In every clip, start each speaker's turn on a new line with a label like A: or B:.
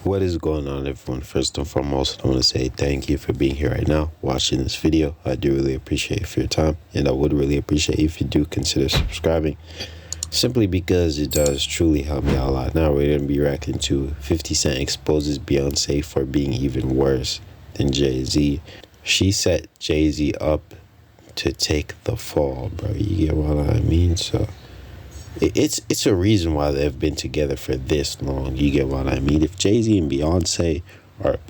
A: What is going on, everyone? First and foremost, I want to say thank you for being here right now, watching this video. I do really appreciate it for your time, and I would really appreciate if you do consider subscribing, simply because it does truly help me out a lot. Now we're going to be reacting to 50 Cent exposes Beyonce for being even worse than Jay Z. She set Jay Z up to take the fall, bro. You get what I mean? So it's a reason why they've been together for this long. You get what I mean? If Jay Z and Beyonce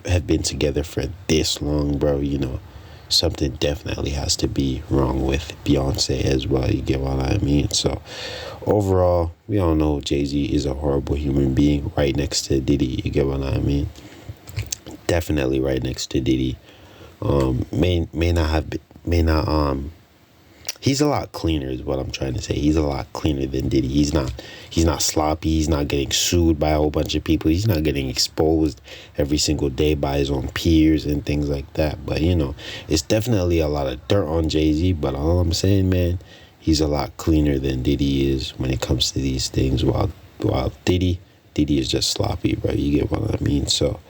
A: have been together for this long, bro, you know, something definitely has to be wrong with Beyonce as well. You get what I mean? So overall, we all know Jay Z is a horrible human being, right next to Diddy. You get what I mean? Definitely right next to Diddy. He's a lot cleaner is what I'm trying to say. He's a lot cleaner than Diddy. He's not sloppy. He's not getting sued by a whole bunch of people. He's not getting exposed every single day by his own peers and things like that. But, you know, it's definitely a lot of dirt on Jay-Z. But all I'm saying, man, he's a lot cleaner than Diddy is when it comes to these things. While Diddy is just sloppy, bro. You get what I mean? So,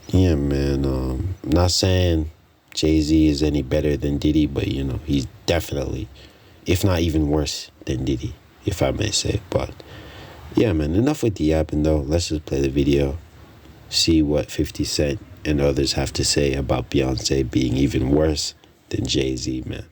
A: yeah, man. I'm not saying Jay Z is any better than Diddy, but you know, he's definitely, if not even worse than Diddy, if I may say. But yeah, man, enough with the yapping though. Let's just play the video, see what 50 Cent and others have to say about Beyonce being even worse than Jay Z, man.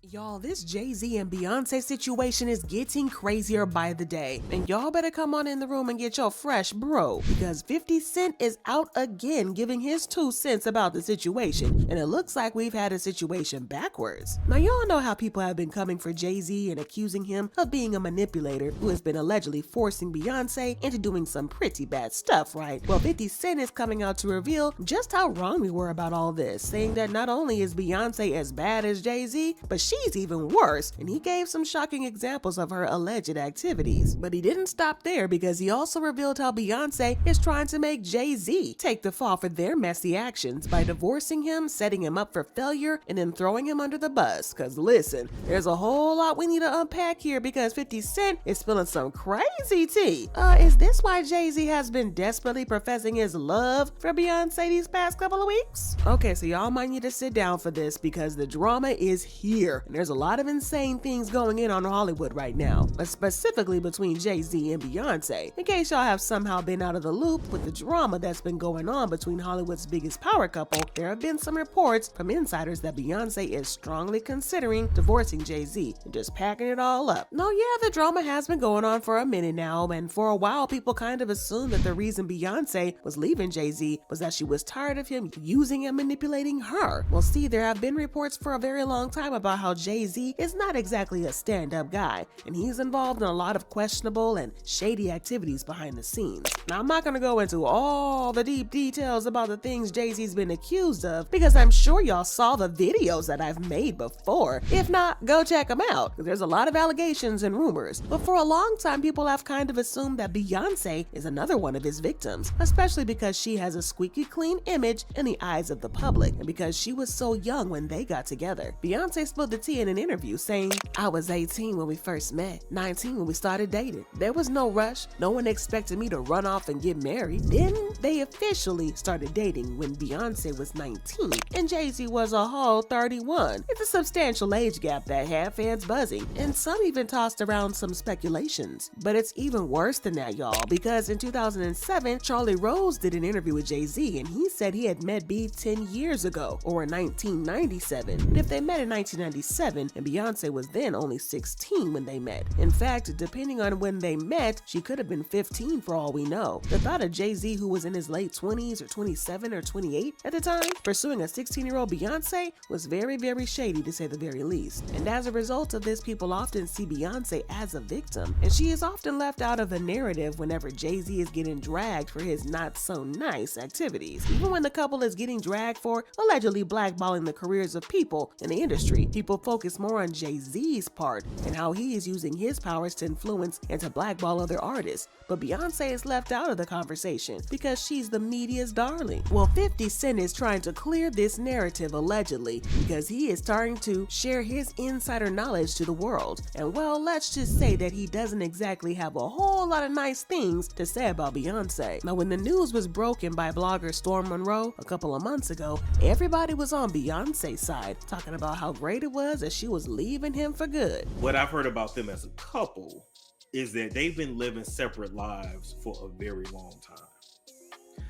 B: Y'all, this Jay Z and Beyoncé situation is getting crazier by the day. And y'all better come on in the room and get your fresh bro, because 50 Cent is out again giving his 2 cents about the situation. And it looks like we've had a situation backwards. Now, y'all know how people have been coming for Jay Z and accusing him of being a manipulator who has been allegedly forcing Beyonce into doing some pretty bad stuff, right? Well, 50 Cent is coming out to reveal just how wrong we were about all this, saying that not only is Beyonce as bad as Jay Z, but she's even worse, and he gave some shocking examples of her alleged activities. But he didn't stop there, because he also revealed how Beyonce is trying to make Jay Z take the fall for their messy actions by divorcing him, setting him up for failure, and then throwing him under the bus. Cause listen, there's a whole lot we need to unpack here, because 50 Cent is spilling some crazy tea. Is this why Jay Z has been desperately professing his love for Beyonce these past couple of weeks? Okay, so y'all might need to sit down for this, because the drama is here. There's a lot of insane things going on Hollywood right now, but specifically between Jay Z and Beyonce. In case y'all have somehow been out of the loop with the drama that's been going on between Hollywood's biggest power couple, there have been some reports from insiders that Beyonce is strongly considering divorcing Jay Z and just packing it all up. No, yeah, the drama has been going on for a minute now, and for a while people kind of assumed that the reason Beyonce was leaving Jay Z was that she was tired of him using and manipulating her. Well, see, there have been reports for a very long time about how Jay Z is not exactly a stand-up guy, and he's involved in a lot of questionable and shady activities behind the scenes. Now, I'm not going to go into all the deep details about the things Jay Z's been accused of, because I'm sure y'all saw the videos that I've made before. If not, go check them out. There's a lot of allegations and rumors, but for a long time people have kind of assumed that Beyonce is another one of his victims, especially because she has a squeaky clean image in the eyes of the public, and because she was so young when they got together. Beyonce spilled the tea in an interview saying, "I was 18 when we first met, 19 when we started dating. There was no rush. No one expected me to run off and get married." Then they officially started dating when Beyonce was 19 and Jay-Z was a whole 31. It's a substantial age gap that had fans buzzing, and some even tossed around some speculations. But it's even worse than that, y'all, because in 2007, Charlie Rose did an interview with Jay-Z, and he said he had met B 10 years ago, or in 1997. And if they met in 1997, and Beyonce was then only 16 when they met. In fact, depending on when they met, she could have been 15 for all we know. The thought of Jay Z, who was in his late 20s or 27 or 28 at the time, pursuing a 16-year-old Beyonce was very, very shady to say the very least. And as a result of this, people often see Beyonce as a victim, and she is often left out of the narrative whenever Jay Z is getting dragged for his not so nice activities. Even when the couple is getting dragged for allegedly blackballing the careers of people in the industry, people focus more on Jay Z's part and how he is using his powers to influence and to blackball other artists. But Beyonce is left out of the conversation because she's the media's darling. Well, 50 Cent is trying to clear this narrative allegedly because he is starting to share his insider knowledge to the world. And well, let's just say that he doesn't exactly have a whole lot of nice things to say about Beyonce. Now, when the news was broken by blogger Storm Monroe a couple of months ago, everybody was on Beyonce's side, talking about how great it was that she was leaving him for good.
C: What I've heard about them as a couple is that they've been living separate lives for a very long time.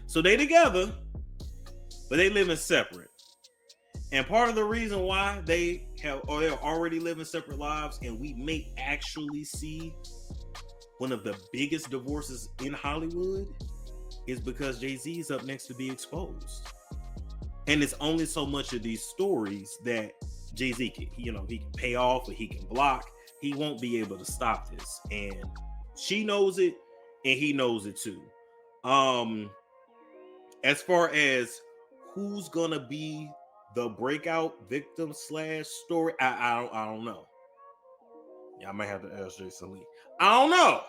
C: So they together, but they living separate. And part of the reason why they're already living separate lives, and we may actually see one of the biggest divorces in Hollywood, is because Jay Z is up next to be exposed. And it's only so much of these stories that Jay Z can, he can pay off or he can block. He won't be able to stop this. And she knows it, and he knows it too. As far as who's gonna be the breakout victim / story, I don't know. Yeah, I might have to ask Jason Lee. I don't know.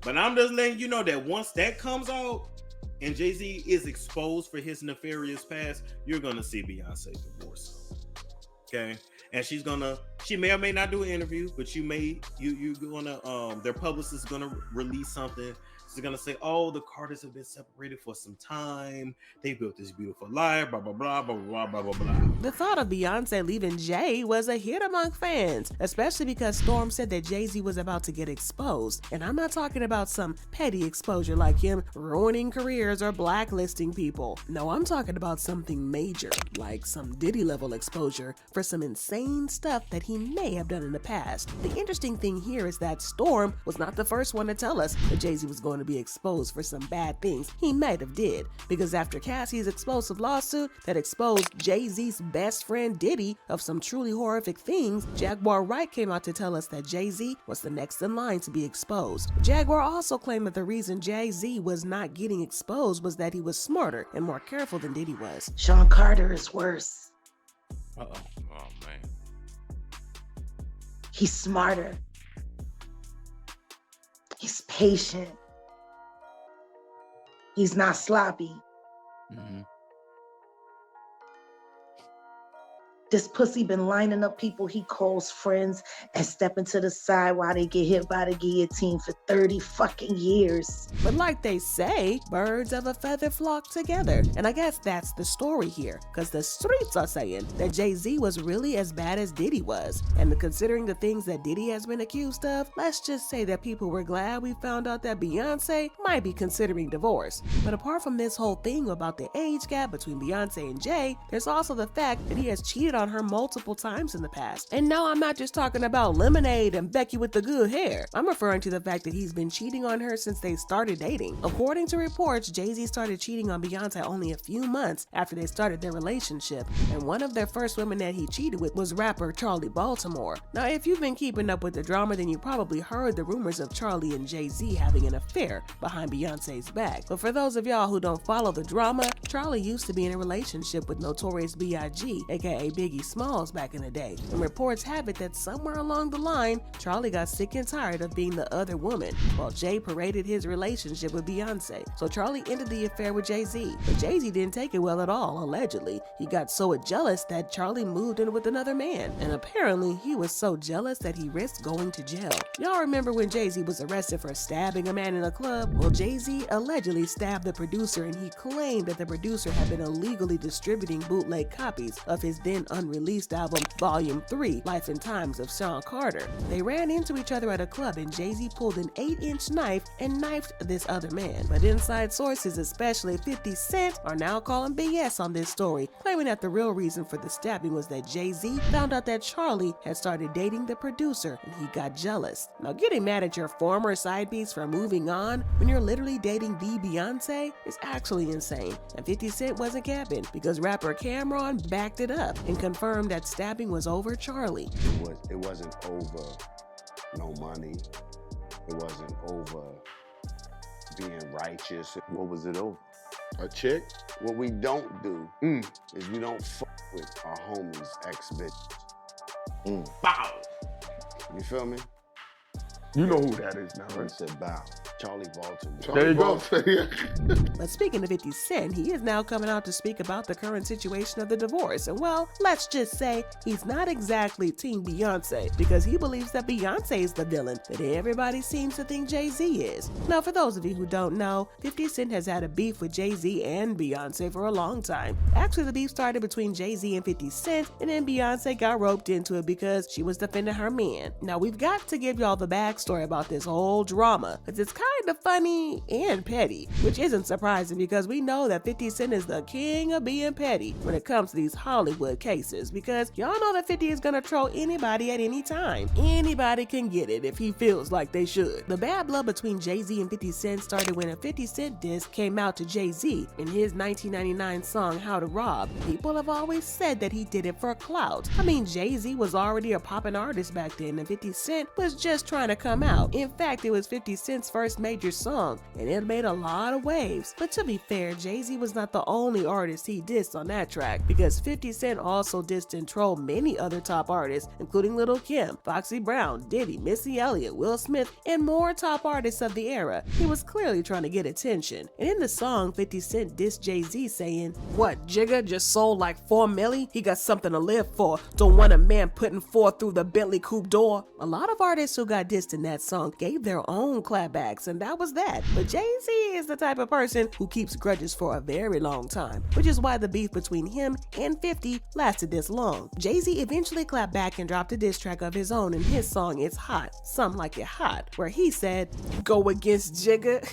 C: But I'm just letting you know that once that comes out and Jay-Z is exposed for his nefarious past, you're gonna see Beyonce divorce. Okay? And she may or may not do an interview, but their publicist is gonna release something. She's gonna say, oh, the Carters have been separated for some time. They built this beautiful life, blah, blah, blah, blah, blah, blah, blah, blah.
B: The thought of Beyonce leaving Jay was a hit among fans, especially because Storm said that Jay-Z was about to get exposed. And I'm not talking about some petty exposure like him ruining careers or blacklisting people. No, I'm talking about something major, like some Diddy level exposure for some insane stuff that he may have done in the past. The interesting thing here is that Storm was not the first one to tell us that Jay-Z was going to be exposed for some bad things he might have did, because after Cassie's explosive lawsuit that exposed Jay-Z's best friend Diddy of some truly horrific things, Jaguar Wright came out to tell us that Jay-Z was the next in line to be exposed. Jaguar also claimed that the reason Jay-Z was not getting exposed was that he was smarter and more careful than Diddy was.
D: Sean Carter is worse.
E: Uh-oh. Oh, man.
D: He's smarter. He's patient. He's not sloppy.
E: Mm-hmm.
D: This pussy been lining up people he calls friends and stepping to the side while they get hit by the guillotine for 30 fucking years.
B: But like they say, birds of a feather flock together. And I guess that's the story here, because the streets are saying that Jay-Z was really as bad as Diddy was. And considering the things that Diddy has been accused of, let's just say that people were glad we found out that Beyonce might be considering divorce. But apart from this whole thing about the age gap between Beyonce and Jay, there's also the fact that he has cheated on her multiple times in the past. And no, I'm not just talking about Lemonade and Becky with the good hair. I'm referring to the fact that he's been cheating on her since they started dating. According to reports, Jay-Z started cheating on Beyonce only a few months after they started their relationship. And one of their first women that he cheated with was rapper Charlie Baltimore. Now, if you've been keeping up with the drama, then you probably heard the rumors of Charlie and Jay-Z having an affair behind Beyonce's back. But for those of y'all who don't follow the drama, Charlie used to be in a relationship with Notorious B.I.G., aka Biggie Smalls, back in the day. And reports have it that somewhere along the line, Charlie got sick and tired of being the other woman, while Jay paraded his relationship with Beyonce. So Charlie ended the affair with Jay-Z. But Jay-Z didn't take it well at all, allegedly. He got so jealous that Charlie moved in with another man. And apparently, he was so jealous that he risked going to jail. Y'all remember when Jay-Z was arrested for stabbing a man in a club? Well, Jay-Z allegedly stabbed the producer, and he claimed that the producer had been illegally distributing bootleg copies of his then unreleased album Volume 3, Life and Times of Sean Carter. They ran into each other at a club, and Jay-Z pulled an 8-inch knife and knifed this other man. But inside sources, especially 50 Cent, are now calling BS on this story, claiming that the real reason for the stabbing was that Jay-Z found out that Charlie had started dating the producer and he got jealous. Now, getting mad at your former side piece for moving on when you're literally dating the Beyonce is actually insane. And 50 Cent wasn't capping, because rapper Cameron backed it up and confirmed that stabbing was over Charlie.
F: It wasn't over no money. It wasn't over being righteous. What was it over? A chick? What we don't do is we don't fuck with our homies, ex-bitch.
G: Bow.
F: You feel me?
G: You know who that is now,
F: I
G: right?
F: said bow. Charlie Baltimore.
G: There you go.
B: But speaking of 50 Cent, he is now coming out to speak about the current situation of the divorce. And well, let's just say he's not exactly Team Beyonce, because he believes that Beyonce is the villain that everybody seems to think Jay Z is. Now, for those of you who don't know, 50 Cent has had a beef with Jay Z and Beyonce for a long time. Actually, the beef started between Jay Z and 50 Cent, and then Beyonce got roped into it because she was defending her man. Now, we've got to give y'all the backstory about this whole drama, because it's kind of funny and petty, which isn't surprising because we know that 50 Cent is the king of being petty when it comes to these Hollywood cases, because y'all know that 50 is gonna troll anybody at any time. Anybody can get it if he feels like they should. The bad blood between Jay Z and 50 Cent started when a 50 Cent diss came out to Jay Z in his 1999 song How to Rob. People have always said that he did it for clout. I mean, Jay Z was already a poppin' artist back then, and 50 Cent was just trying to come out. In fact, it was 50 Cent's first major song, and it made a lot of waves. But to be fair, Jay Z was not the only artist he dissed on that track, because 50 Cent also dissed and trolled many other top artists, including Lil' Kim, Foxy Brown, Diddy, Missy Elliott, Will Smith, and more top artists of the era. He was clearly trying to get attention. And in the song, 50 Cent dissed Jay Z saying, "What, Jigga just sold like 4 milli? He got something to live for. Don't want a man putting forth through the Bentley coupe door." A lot of artists who got dissed in that song gave their own clapbacks, and that was that. But Jay Z is the type of person who keeps grudges for a very long time, which is why the beef between him and 50 lasted this long. Jay Z eventually clapped back and dropped a diss track of his own in his song It's Hot, Some Like It Hot, where he said, "Go against Jigga?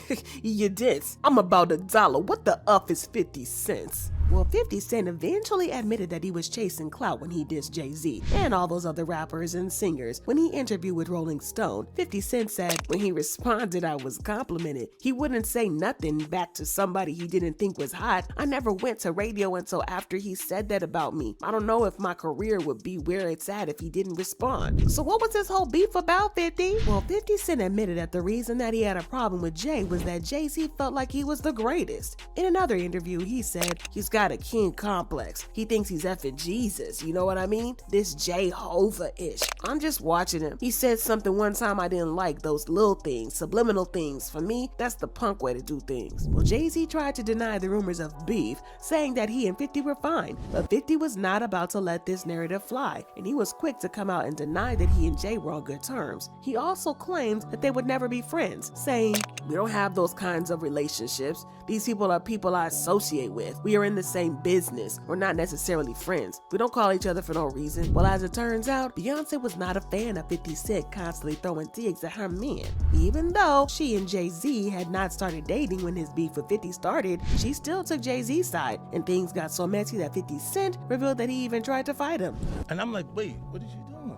B: You diss. I'm about $1. What the up is 50 cents?" Well, 50 Cent eventually admitted that he was chasing clout when he dissed Jay Z and all those other rappers and singers. When he interviewed with Rolling Stone, 50 Cent said when he responded I was complimented, he wouldn't say nothing back to somebody he didn't think was hot. I never went to radio until after he said that about me. I don't know if my career would be where it's at if he didn't respond. So what was this whole beef about, 50? Well, 50 Cent admitted that the reason that he had a problem with Jay was that Jay-Z felt like he was the greatest. In another interview, he said he's got a king complex. He thinks he's effing Jesus, you know what I mean? This Jehovah-ish. I'm just watching him. He said something one time I didn't like, those little things, subliminal things. For me, that's the punk way to do things. Well, Jay-Z tried to deny the rumors of beef, saying that he and 50 were fine, but 50 was not about to let this narrative fly, and he was quick to come out and deny that he and Jay were on good terms. He also claimed that they would never be friends, saying, "We don't have those kinds of relationships. These people are people I associate with. We are in the same business. We're not necessarily friends. We don't call each other for no reason." Well, as it turns out, Beyonce was not a fan of 50 Cent constantly throwing digs at her men. Even though she and Jay-Z had not started dating when his beef with 50 started, she still took Jay-Z's side, and things got so messy that 50 Cent revealed that he even tried to fight him.
E: And I'm like, wait, what is you doing?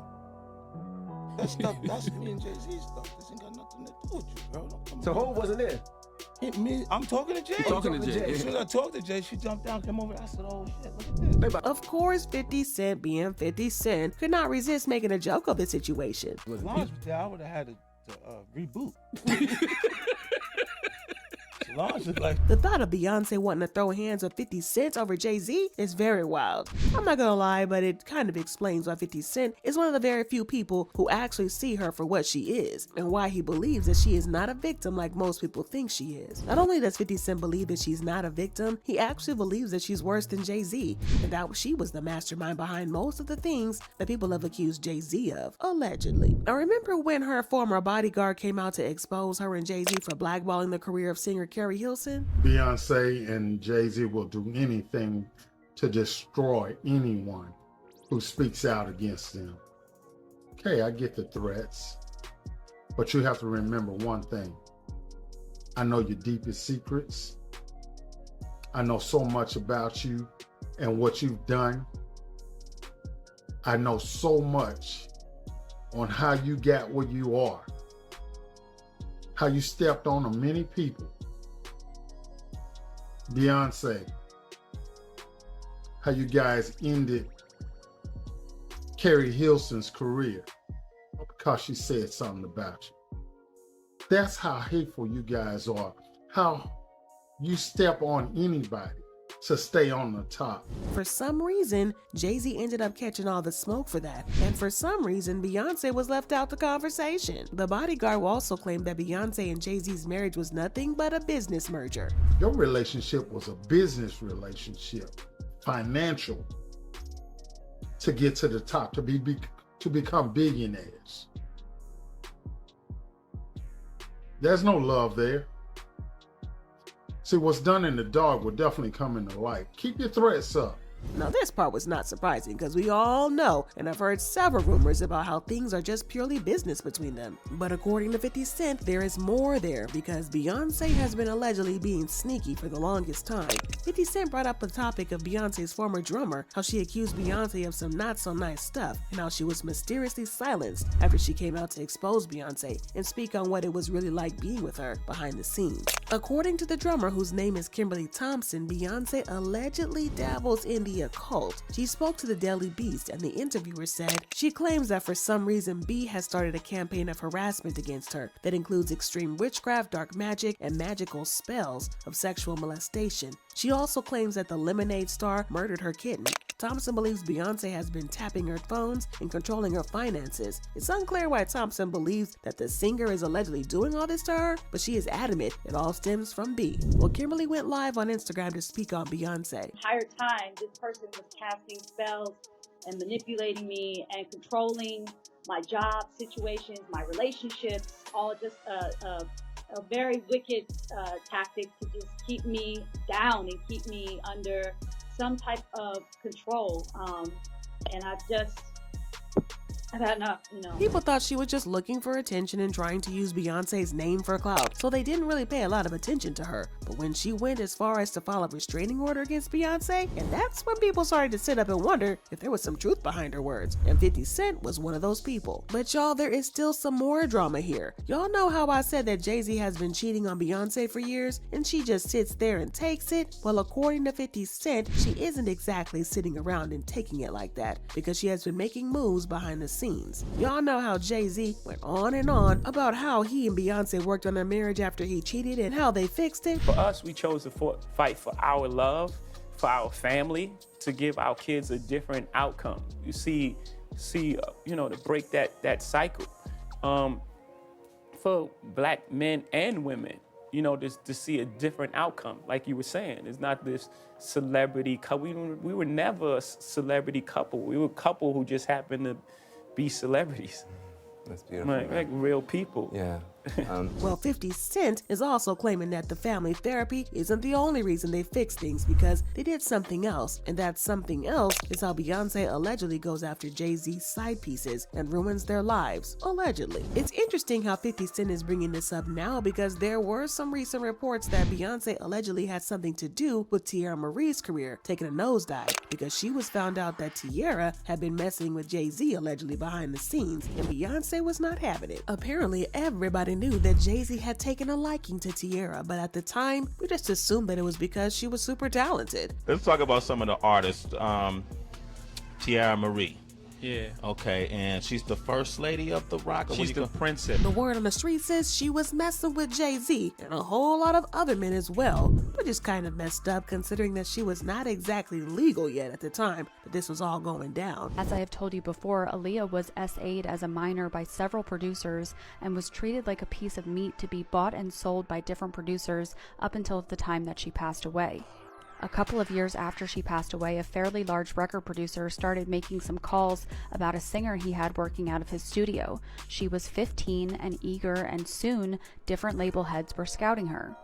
E: That stuff, that's me and Jay-Z stuff. This ain't got nothing to do with you, bro. Don't come
G: So
E: over.
G: who wasn't there?
E: I'm talking to Jay.
G: You talking to Jay.
E: As soon as I talked to Jay, she jumped down, came over. I said, "Oh shit, look at this."
B: Of course, 50 Cent, being 50 Cent, could not resist making a joke of the situation.
E: As long as I would have had to reboot. As long as it's like,
B: The thought of Beyonce wanting to throw hands with 50 Cent over Jay-Z is very wild. I'm not gonna lie, but it kind of explains why 50 Cent is one of the very few people who actually see her for what she is, and why he believes that she is not a victim like most people think she is. Not only does 50 Cent believe that she's not a victim, he actually believes that she's worse than Jay-Z, and that she was the mastermind behind most of the things that people have accused Jay-Z of, allegedly. Now remember when her former bodyguard came out to expose her and Jay-Z for blackballing the career of singer Carrie Hilson?
H: Beyonce and Jay-Z will do anything to destroy anyone who speaks out against them. Okay, I get the threats, but you have to remember one thing. I know your deepest secrets. I know so much about you and what you've done. I know so much on how you got where you are, how you stepped on many people. Beyonce, how you guys ended Carrie Hilson's career because she said something about you. That's how hateful you guys are, how you step on anybody to stay on the top.
B: For some reason, Jay Z ended up catching all the smoke for that, and for some reason, Beyonce was left out the conversation. The bodyguard also claimed that Beyonce and Jay Z's marriage was nothing but a business merger.
H: Your relationship was a business relationship, financial, to get to the top, to become billionaires. There's no love there. See, what's done in the dark will definitely come in the light. Keep your threats up.
B: Now this part was not surprising because we all know, and I've heard several rumors about how things are just purely business between them. But according to 50 Cent, there is more there because Beyonce has been allegedly being sneaky for the longest time. 50 Cent brought up the topic of Beyonce's former drummer, how she accused Beyonce of some not so nice stuff, and how she was mysteriously silenced after she came out to expose Beyonce and speak on what it was really like being with her behind the scenes. According to the drummer, whose name is Kimberly Thompson, Beyonce allegedly dabbles in the occult. She spoke to the Daily Beast, and the interviewer said she claims that for some reason B has started a campaign of harassment against her that includes extreme witchcraft, dark magic, and magical spells of sexual molestation. She also claims that the Lemonade star murdered her kitten. Thompson believes Beyonce has been tapping her phones and controlling her finances. It's unclear why Thompson believes that the singer is allegedly doing all this to her, but she is adamant it all stems from B. Well, Kimberly went live on Instagram to speak on Beyonce.
I: Entire time, this person was casting spells and manipulating me and controlling my job situations, my relationships, all just a very wicked tactic to just keep me down and keep me under some type of control. And I've had enough,
B: People thought she was just looking for attention and trying to use Beyonce's name for clout, so they didn't really pay a lot of attention to her. But when she went as far as to file a restraining order against Beyonce, and that's when people started to sit up and wonder if there was some truth behind her words, and 50 Cent was one of those people. But y'all, there is still some more drama here. Y'all know how I said that Jay Z has been cheating on Beyonce for years, and she just sits there and takes it? Well, according to 50 Cent, she isn't exactly sitting around and taking it like that, because she has been making moves behind the scenes. Y'all know how Jay Z went on and on about how he and Beyonce worked on their marriage after he cheated and how they fixed it.
J: For us, we chose to fight for our love, for our family, to give our kids a different outcome. You see, to break that cycle. For black men and women, just to see a different outcome. Like you were saying, it's not this celebrity couple. We were never a celebrity couple. We were a couple who just happened to be celebrities.
K: That's beautiful.
J: Like real people.
K: Yeah.
B: Well, 50 Cent is also claiming that the family therapy isn't the only reason they fixed things, because they did something else, and that something else is how Beyonce allegedly goes after Jay Z's side pieces and ruins their lives, allegedly. It's interesting how 50 Cent is bringing this up now, because there were some recent reports that Beyonce allegedly had something to do with Tierra Marie's career taking a nosedive, because she was found out that Tierra had been messing with Jay Z allegedly behind the scenes, and Beyonce was not having it. Apparently, everybody knew that Jay Z had taken a liking to Tierra, but at the time, we just assumed that it was because she was super talented.
L: Let's talk about some of the artists. Tierra Marie.
J: Yeah.
L: Okay, and she's the first lady of the rock?
J: She's the princess.
B: The word on the street says she was messing with Jay Z and a whole lot of other men as well, which is kind of messed up considering that she was not exactly legal yet at the time that this was all going down.
M: As I have told you before, Aaliyah was SA'd as a minor by several producers and was treated like a piece of meat to be bought and sold by different producers up until the time that she passed away. A couple of years after she passed away, a fairly large record producer started making some calls about a singer he had working out of his studio. She was 15 and eager, and soon different label heads were scouting her.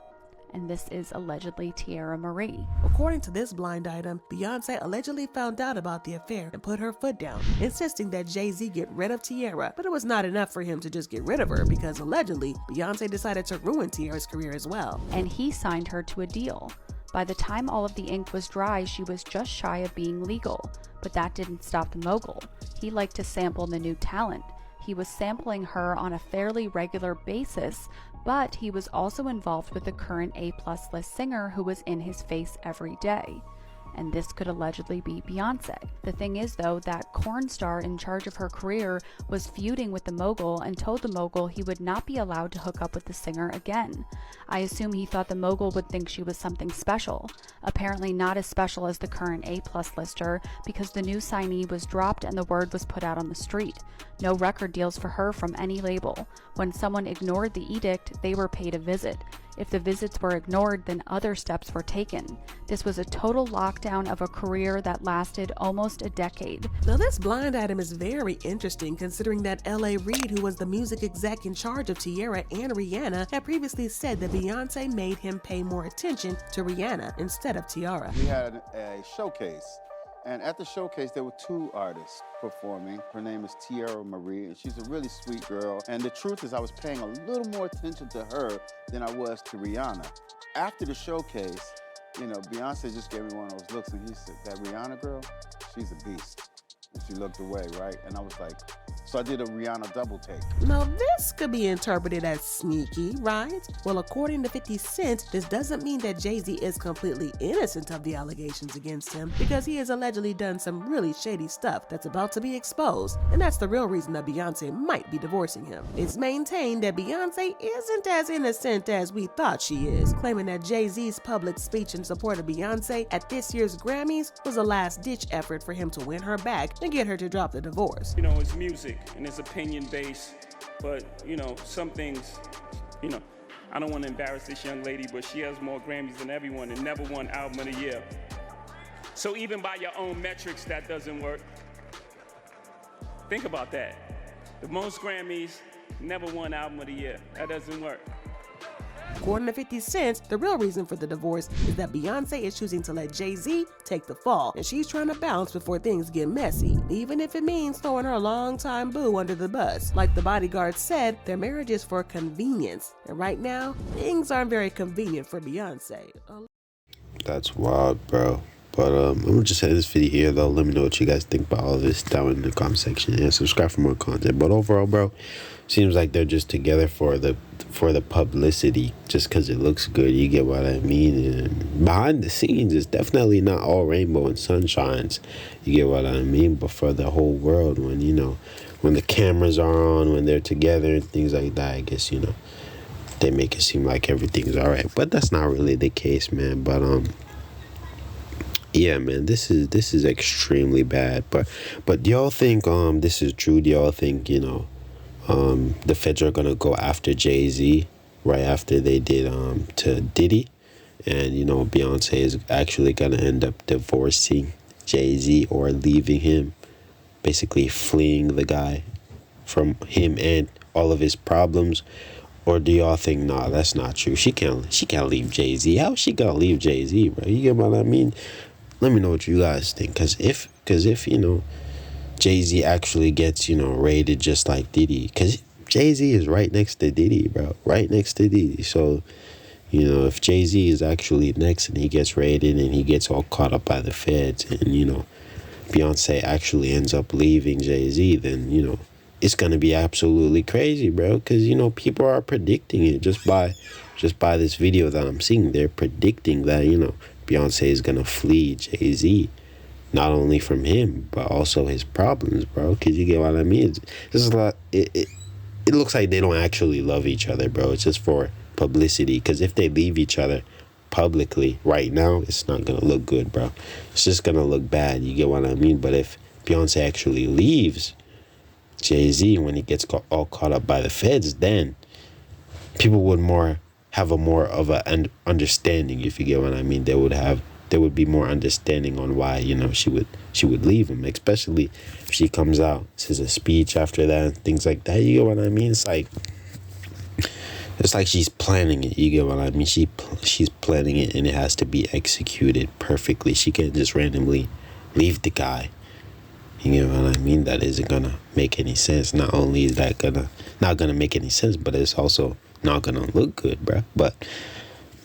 M: And this is allegedly Tierra Marie.
B: According to this blind item, Beyonce allegedly found out about the affair and put her foot down, insisting that Jay Z get rid of Tierra, but it was not enough for him to just get rid of her, because allegedly, Beyonce decided to ruin Tierra's career as well.
M: And he signed her to a deal. By the time all of the ink was dry, she was just shy of being legal, but that didn't stop the mogul. He liked to sample the new talent. He was sampling her on a fairly regular basis, but he was also involved with the current A+ list singer who was in his face every day. and this could allegedly be Beyonce. The thing is, though, that corn star in charge of her career was feuding with the mogul and told the mogul he would not be allowed to hook up with the singer again. I assume he thought the mogul would think she was something special. Apparently not as special as the current A+ lister, because the new signee was dropped and the word was put out on the street. No record deals for her from any label. When someone ignored the edict, they were paid a visit. If the visits were ignored, then other steps were taken. This was a total lockdown of a career that lasted almost a decade.
B: Now this blind item is very interesting, considering that L.A. Reid, who was the music exec in charge of Tierra and Rihanna, had previously said that Beyonce made him pay more attention to Rihanna instead of Tiara.
K: We had a showcase, and at the showcase there were 2 artists performing. Her name is Tierra Marie, and she's a really sweet girl. And the truth is I was paying a little more attention to her than I was to Rihanna. After the showcase, you know, Beyonce just gave me one of those looks, and he said, that Rihanna girl, she's a beast. And she looked away, right? And I was like, so I did a Rihanna double take.
B: Now this could be interpreted as sneaky, right? Well, according to 50 Cent, this doesn't mean that Jay Z is completely innocent of the allegations against him, because he has allegedly done some really shady stuff that's about to be exposed, and that's the real reason that Beyonce might be divorcing him. It's maintained that Beyonce isn't as innocent as we thought she is, claiming that Jay Z's public speech in support of Beyonce at this year's Grammys was a last-ditch effort for him to win her back and get her to drop the divorce.
J: You know, it's music and it's opinion-based, but, you know, some things, you know, I don't want to embarrass this young lady, but she has more Grammys than everyone and never won Album of the Year. So even by your own metrics, that doesn't work. Think about that. The most Grammys, never won Album of the Year. That doesn't work.
B: According to 50 Cent, the real reason for the divorce is that Beyonce is choosing to let Jay Z take the fall, and she's trying to bounce before things get messy, even if it means throwing her longtime boo under the bus. Like the bodyguard said, their marriage is for convenience, and right now, things aren't very convenient for Beyonce.
A: That's wild, bro. But I'm gonna just end this video here, though. Let me know what you guys think about all this down in the comment section, and subscribe for more content. But overall, bro, seems like they're just together for the publicity, just because it looks good. You get what I mean? And behind the scenes, it's definitely not all rainbow and sunshines. You get what I mean? But for the whole world, when, you know, when the cameras are on, when they're together and things like that, I guess, you know, they make it seem like everything's all right. But that's not really the case, man. But yeah, man, this is extremely bad. But do y'all think this is true? Do y'all think, you know, the feds are gonna go after Jay Z right after they did to Diddy, and, you know, Beyonce is actually gonna end up divorcing Jay Z or leaving him, basically fleeing the guy from him and all of his problems? Or do y'all think, nah, that's not true? She can't leave Jay Z. How's she gonna leave Jay Z, bro? You get what I mean? Let me know what you guys think, cause if you know, Jay Z actually gets, you know, raided just like Diddy, cause Jay Z is right next to Diddy, bro, right next to Diddy. So, you know, if Jay Z is actually next and he gets raided and he gets all caught up by the feds, and, you know, Beyonce actually ends up leaving Jay Z, then, you know, it's gonna be absolutely crazy, bro. Cause, you know, people are predicting it just by this video that I'm seeing. They're predicting that, you know, Beyonce is gonna flee Jay Z, not only from him but also his problems, bro. Cause you get what I mean? This is a lot. It looks like they don't actually love each other, bro. It's just for publicity. Cause if they leave each other publicly right now, it's not gonna look good, bro. It's just gonna look bad. You get what I mean? But if Beyonce actually leaves Jay Z when he gets all caught up by the feds, then people would have a more of an understanding, if you get what I mean. There would be more understanding on why, you know, she would leave him, especially if she comes out, says a speech after that and things like that. You get what I mean? It's like she's planning it. You get what I mean? She's planning it, and it has to be executed perfectly. She can't just randomly leave the guy. You get what I mean? That isn't gonna make any sense. Not only is that not gonna make any sense, but it's also not gonna look good, bro. But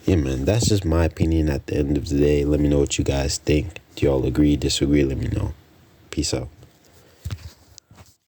A: yeah, man, that's just my opinion at the end of the day. Let me know what you guys think. Do y'all agree, disagree? Let me know. Peace out.